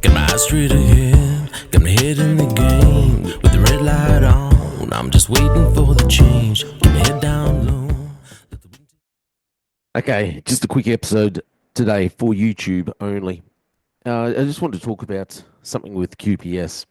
Got my eyes straight ahead, got my head in the game. With the red light on, I'm just waiting for the change. Keep my head down low. Okay, just a quick episode today for YouTube only. I just wanted to talk about something with QPS.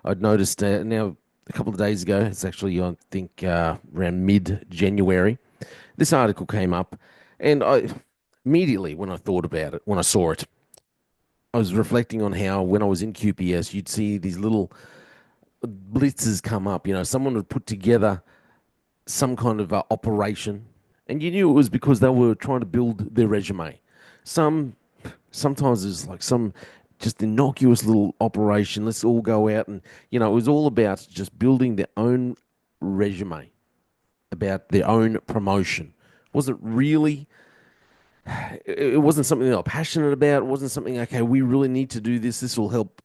I'd noticed now a couple of days ago, it's actually, I think, around mid-January, this article came up, and I immediately, when I thought about it, when I saw it, I was reflecting on how when I was in QPS, you'd see these little blitzes come up. You know, someone would put together some kind of operation, and you knew it was because they were trying to build their resume. Sometimes it's like some just innocuous little operation. Let's all go out and it was all about just building their own resume, about their own promotion. Wasn't really. It wasn't something they were passionate about. It wasn't something, okay, we really need to do this. This will help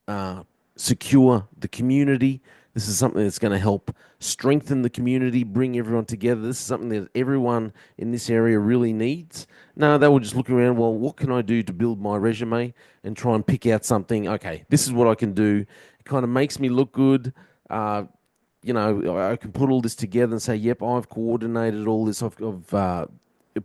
secure the community. This is something that's going to help strengthen the community, bring everyone together. This is something that everyone in this area really needs. No, they were just looking around, well, what can I do to build my resume and try and pick out something? Okay, this is what I can do. It kind of makes me look good. I can put all this together and say, yep, I've coordinated all this. I've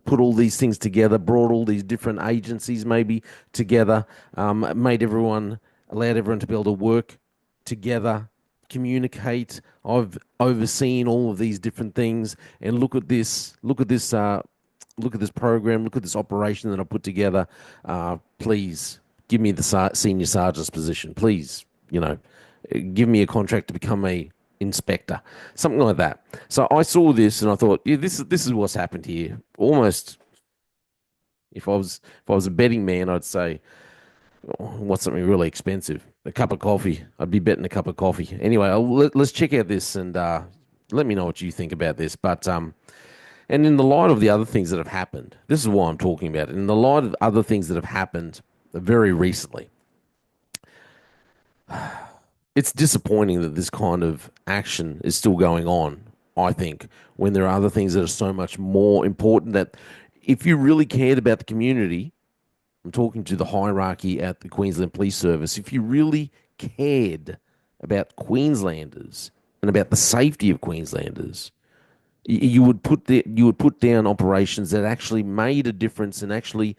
put all these things together, brought all these different agencies maybe together, allowed everyone to be able to work together, communicate. I've overseen all of these different things, and look at this program, look at this operation that I put together. Please give me the senior sergeant's position. Please, give me a contract to become a inspector, something like that. So I saw this and I thought, yeah, this is what's happened here. Almost, if I was a betting man, I'd say, what's something really expensive? A cup of coffee. I'd be betting a cup of coffee. Anyway, let's check out this and let me know what you think about this. But and in the light of the other things that have happened, this is why I'm talking about it. In the light of other things that have happened very recently, it's disappointing that this kind of action is still going on, I think, when there are other things that are so much more important. That if you really cared about the community, I'm talking to the hierarchy at the Queensland Police Service, if you really cared about Queenslanders and about the safety of Queenslanders, you would put down operations that actually made a difference and actually,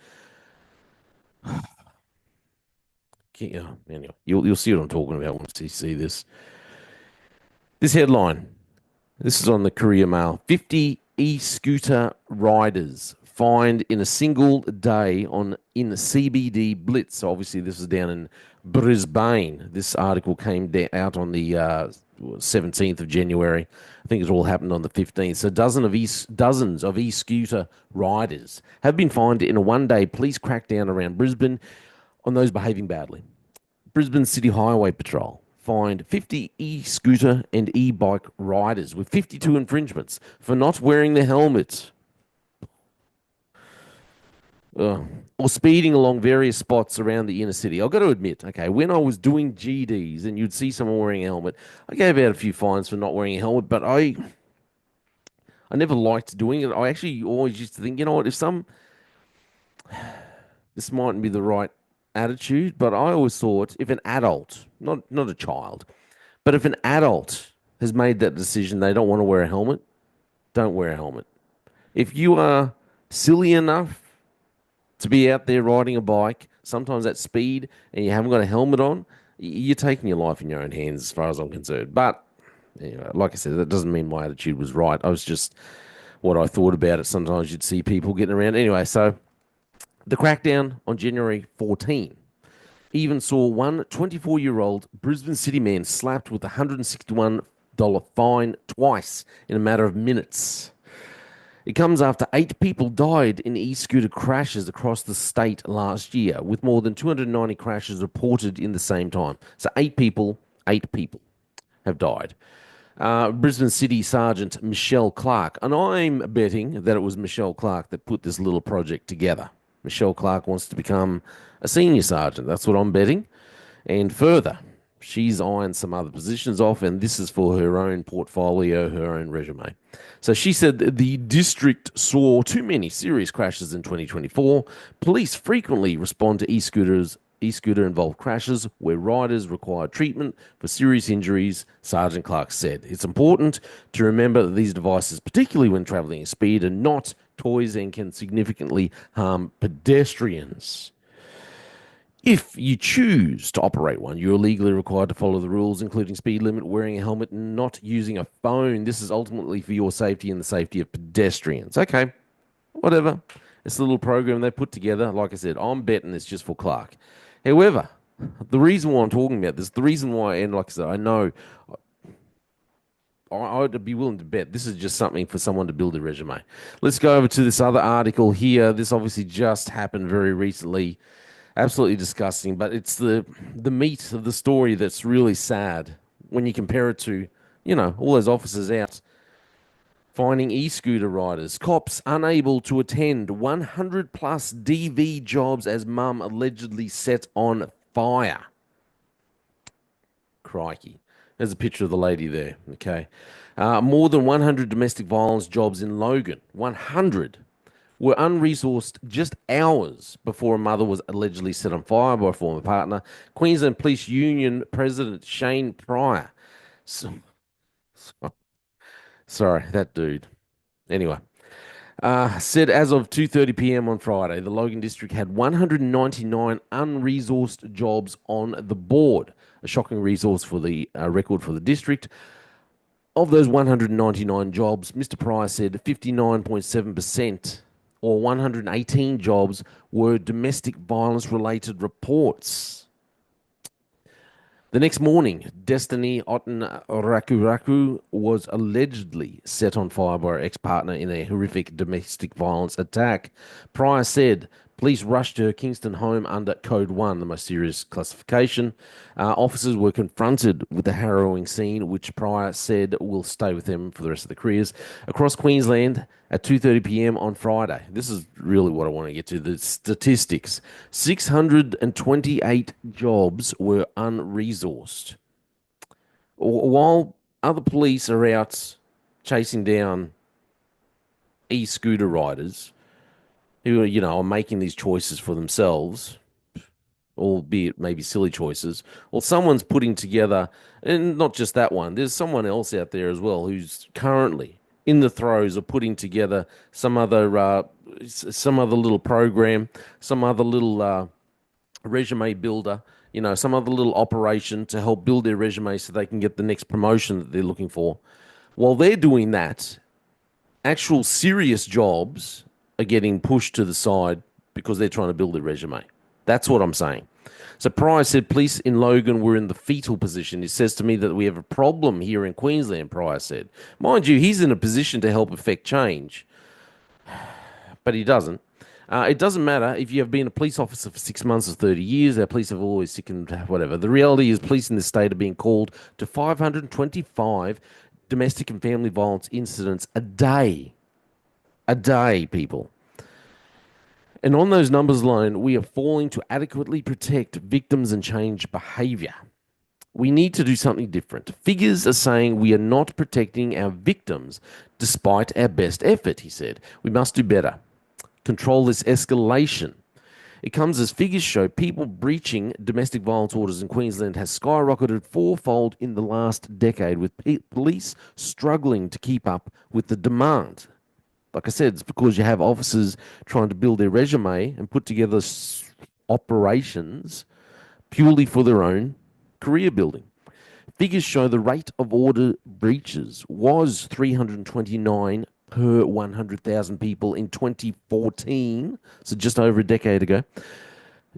anyway, you'll see what I'm talking about once you see this. This headline. This is on the Courier Mail. 50 e-scooter riders fined in a single day in the CBD blitz. So obviously, this is down in Brisbane. This article came out on the 17th of January. I think it all happened on the 15th. So dozens of e-scooter riders have been fined in a one-day police crackdown around Brisbane on those behaving badly. Brisbane City Highway Patrol fined 50 e-scooter and e-bike riders with 52 infringements for not wearing their helmets or speeding along various spots around the inner city. I've got to admit, okay, when I was doing GDs and you'd see someone wearing a helmet, I gave out a few fines for not wearing a helmet, but I never liked doing it. I actually always used to think, you know what, this mightn't be the right attitude, but I always thought if an adult, not a child, but if an adult has made that decision they don't want to wear a helmet, don't wear a helmet. If you are silly enough to be out there riding a bike, sometimes at speed, and you haven't got a helmet on, you're taking your life in your own hands as far as I'm concerned. But anyway, like I said, that doesn't mean my attitude was right. I was just what I thought about it. Sometimes you'd see people getting around. Anyway, so the crackdown on January 14 even saw one 24-year-old Brisbane City man slapped with a $161 fine twice in a matter of minutes. It comes after 8 people died in e-scooter crashes across the state last year, with more than 290 crashes reported in the same time. So 8 people have died. Brisbane City Sergeant Michelle Clark, and I'm betting that it was Michelle Clark that put this little project together. Michelle Clark wants to become a senior sergeant. That's what I'm betting. And further, she's eyeing some other positions off, and this is for her own portfolio, her own resume. So she said the district saw too many serious crashes in 2024. Police frequently respond to e-scooters e-scooter involved crashes where riders required treatment for serious injuries, Sergeant Clark said. It's important to remember that these devices, particularly when traveling at speed, are not toys and can significantly harm pedestrians. If you choose to operate one, you're legally required to follow the rules, including speed limit, wearing a helmet, and not using a phone. This is ultimately for your safety and the safety of pedestrians. Okay, whatever. It's a little program they put together. Like I said, I'm betting it's just for Clark. However, the reason why I'm talking about this, the reason why, and like I said, I know I'd be willing to bet this is just something for someone to build a resume. Let's go over to this other article here. This obviously just happened very recently. Absolutely disgusting, but it's the meat of the story that's really sad when you compare it to, all those officers out finding e-scooter riders. Cops unable to attend 100 plus DV jobs as mum allegedly set on fire. Crikey. There's a picture of the lady there. Okay. More than 100 domestic violence jobs in Logan. 100 were unresourced just hours before a mother was allegedly set on fire by a former partner. Queensland Police Union President Shane Pryor. So, sorry, that dude. Anyway, said as of 2:30 p.m. on Friday, the Logan District had 199 unresourced jobs on the board. A shocking resource for the record for the district. Of those 199 jobs, Mr. Pryor said 59.7%, or 118 jobs, were domestic violence related reports. The next morning, Destiny Otten Rakuraku was allegedly set on fire by her ex-partner in a horrific domestic violence attack. Pryor said police rushed to her Kingston home under Code 1, the most serious classification. Officers were confronted with the harrowing scene, which Pryor said will stay with them for the rest of their careers. Across Queensland at 2:30 p.m. on Friday. This is really what I want to get to, the statistics. 628 jobs were unresourced. While other police are out chasing down e-scooter riders who are making these choices for themselves, albeit maybe silly choices, well, someone's putting together, and not just that one, there's someone else out there as well who's currently in the throes of putting together some other little program, some other little resume builder, some other little operation to help build their resume so they can get the next promotion that they're looking for. While they're doing that, actual serious jobs are getting pushed to the side because they're trying to build their resume. That's what I'm saying. So Pryor said police in Logan were in the fetal position. He says to me that we have a problem here in Queensland, Pryor said. Mind you, he's in a position to help effect change, but he doesn't. It doesn't matter if you have been a police officer for 6 months or 30 years. Our police have always sickened, whatever. The reality is police in this state are being called to 525 domestic and family violence incidents a day. A day, people. And on those numbers alone, we are failing to adequately protect victims and change behaviour. We need to do something different. Figures are saying we are not protecting our victims despite our best effort, he said. We must do better. Control this escalation. It comes as figures show people breaching domestic violence orders in Queensland has skyrocketed fourfold in the last decade, with police struggling to keep up with the demand. Like I said, it's because you have officers trying to build their resume and put together operations purely for their own career building. Figures show the rate of order breaches was 329 per 100,000 people in 2014, so just over a decade ago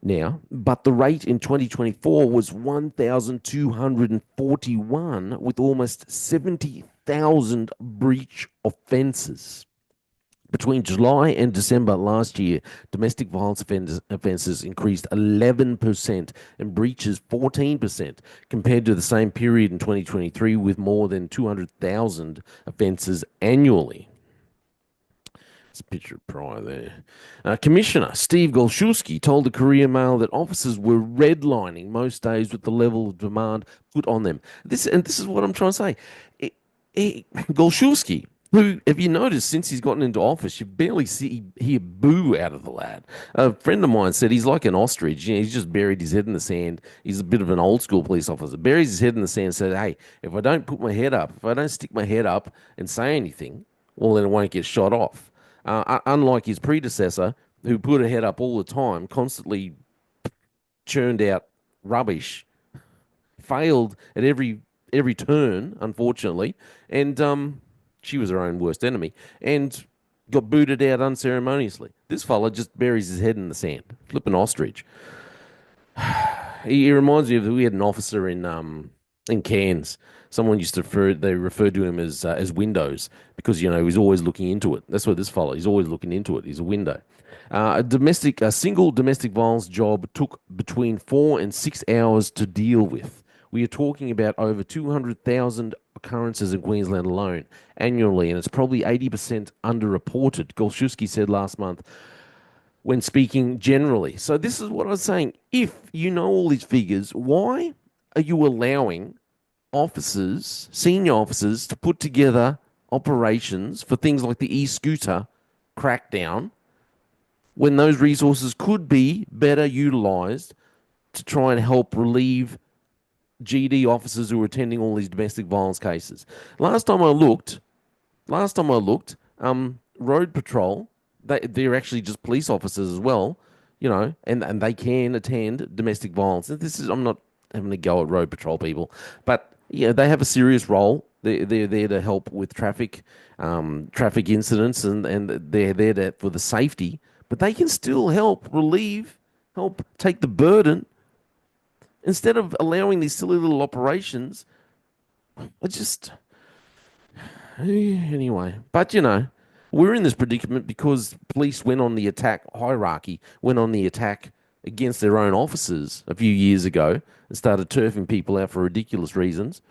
now, but the rate in 2024 was 1,241 with almost 70,000 breach offences. Between July and December last year, domestic violence offences increased 11% and breaches 14% compared to the same period in 2023, with more than 200,000 offences annually. It's a picture of Pryor there. Commissioner Steve Golszewski told the Courier Mail that officers were redlining most days with the level of demand put on them. This is what I'm trying to say. Golszewski, who, have you noticed, since he's gotten into office, you barely hear boo out of the lad. A friend of mine said he's like an ostrich. You know, he's just buried his head in the sand. He's a bit of an old school police officer. Buries his head in the sand and said, hey, if I don't put my head up, if I don't stick my head up and say anything, well, then it won't get shot off. Unlike his predecessor, who put her head up all the time, constantly churned out rubbish, failed at every turn, unfortunately, and she was her own worst enemy, and got booted out unceremoniously. This fella just buries his head in the sand, flipping ostrich. He reminds me of, we had an officer in Cairns. Someone used to referred to him as Windows because he was always looking into it. That's what this fellow, he's always looking into it. He's a window. A single domestic violence job took between 4 and 6 hours to deal with. We are talking about over 200,000 occurrences in Queensland alone annually, and it's probably 80% underreported, Golshuski said last month when speaking generally. So this is what I was saying. If you know all these figures, why are you allowing officers, senior officers, to put together operations for things like the e-scooter crackdown when those resources could be better utilized to try and help relieve GD officers who are attending all these domestic violence cases? Road Patrol, they're actually just police officers as well, and they can attend domestic violence. I'm not having a go at Road Patrol people, but yeah, they have a serious role. They're there to help with traffic incidents, and they're there for the safety. But they can still help take the burden instead of allowing these silly little operations. I just anyway, but we're in this predicament because police went on the attack hierarchy, went on the attack against their own officers a few years ago and started turfing people out for ridiculous reasons,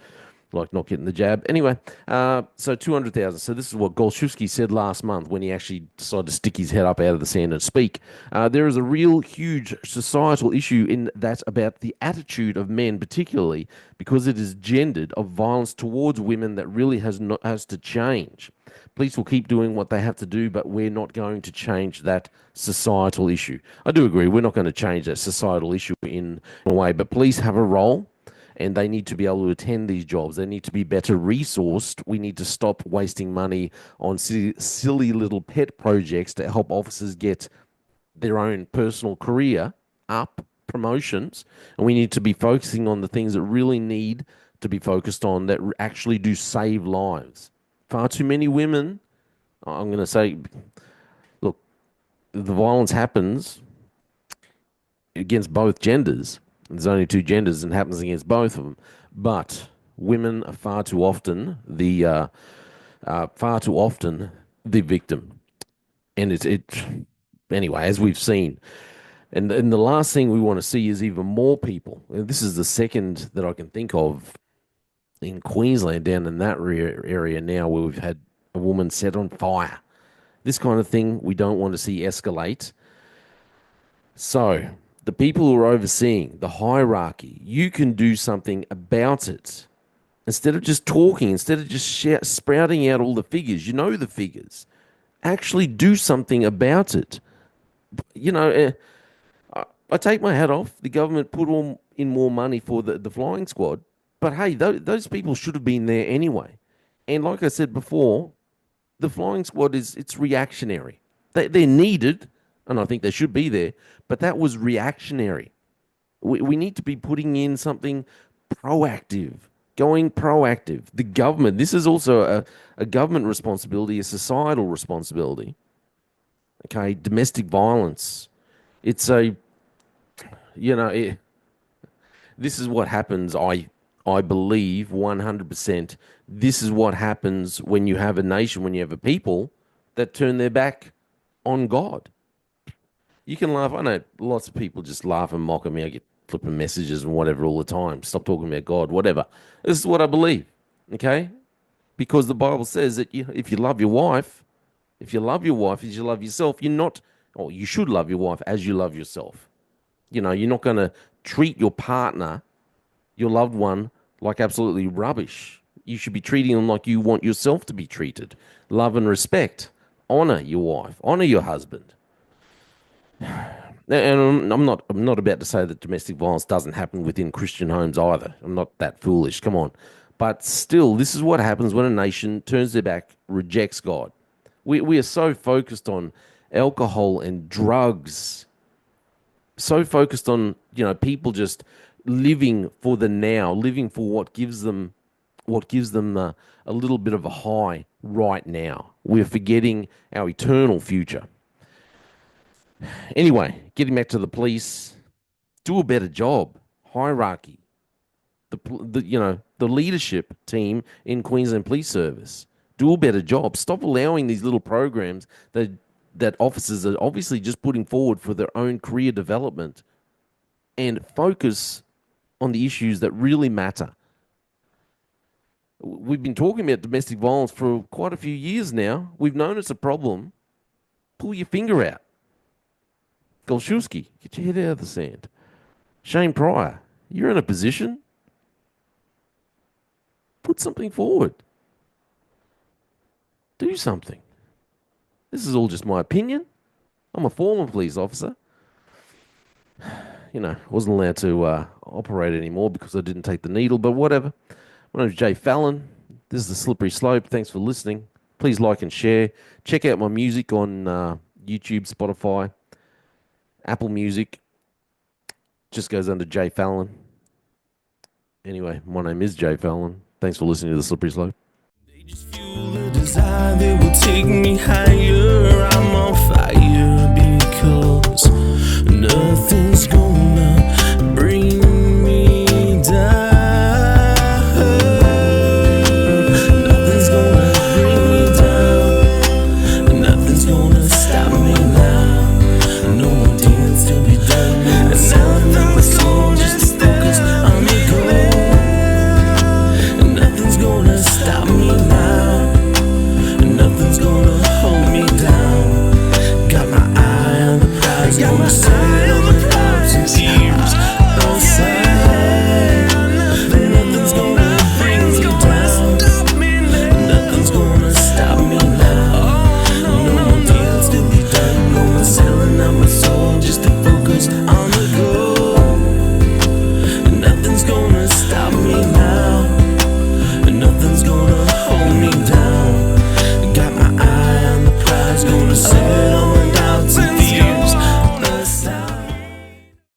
like not getting the jab. Anyway, so 200,000. So this is what Golshuski said last month when he actually decided to stick his head up out of the sand and speak. There is a real huge societal issue in that about the attitude of men, particularly because it is gendered, of violence towards women that really has to change. Police will keep doing what they have to do, but we're not going to change that societal issue. I do agree, we're not going to change that societal issue in a way, but police have a role and they need to be able to attend these jobs. They need to be better resourced. We need to stop wasting money on silly little pet projects to help officers get their own personal career up, promotions, and we need to be focusing on the things that really need to be focused on that actually do save lives. Far too many women, I'm going to say, look, the violence happens against both genders. There's only two genders and happens against both of them. But women are far too often the victim. And anyway, as we've seen. And the last thing we want to see is even more people. And this is the second that I can think of in Queensland, down in that area now, where we've had a woman set on fire. This kind of thing we don't want to see escalate. So, the people who are overseeing the hierarchy, you can do something about it. Instead of just talking, instead of just sprouting out all the figures, the figures. Actually do something about it. I take my hat off. The government put in more money for the flying squad. But hey, those people should have been there anyway. And like I said before, the flying squad it's reactionary. They're needed, and I think they should be there, but that was reactionary. We need to be putting in something proactive, going proactive. The government, this is also a government responsibility, a societal responsibility. Okay, domestic violence. It's this is what happens, I believe 100%. This is what happens when you have a nation, when you have a people that turn their back on God. You can laugh. I know lots of people just laugh and mock at me. I get flipping messages and whatever all the time. Stop talking about God, whatever. This is what I believe, okay? Because the Bible says that if you love your wife, as you love yourself, you should love your wife as you love yourself. You're not going to treat your partner, your loved one, like absolutely rubbish. You should be treating them like you want yourself to be treated. Love and respect. Honor your wife. Honor your husband. And I'm not about to say that domestic violence doesn't happen within Christian homes either. I'm not that foolish. Come on. But still, this is what happens when a nation turns their back, rejects God. We are so focused on alcohol and drugs, so focused on, people just living for the now, living for what gives them a little bit of a high right now. We're forgetting our eternal future. Anyway, getting back to the police, do a better job. Hierarchy. The leadership team in Queensland Police Service, do a better job. Stop allowing these little programs that officers are obviously just putting forward for their own career development, and focus on the issues that really matter. We've been talking about domestic violence for quite a few years now. We've known it's a problem. Pull your finger out. Golshewski, get your head out of the sand. Shane Pryor, you're in a position. Put something forward. Do something. This is all just my opinion. I'm a former police officer. Wasn't allowed to operate anymore because I didn't take the needle, but whatever. My name's Jay Fallon. This is The Slippery Slope. Thanks for listening. Please like and share. Check out my music on YouTube, Spotify, Apple Music. Just goes under Jay Fallon. Anyway, my name is Jay Fallon. Thanks for listening to The Slippery Slope. They just fuel a desire that will take me higher. I'm on fire because nothing's gonna bring me down. Nothing's gonna bring me down. Nothing's gonna stop me now. No more deals to be done. Nothing's gonna just focus on me goal. Nothing's gonna stop me now. Nothing's gonna hold me down. Got my eye on the prize. Gonna sail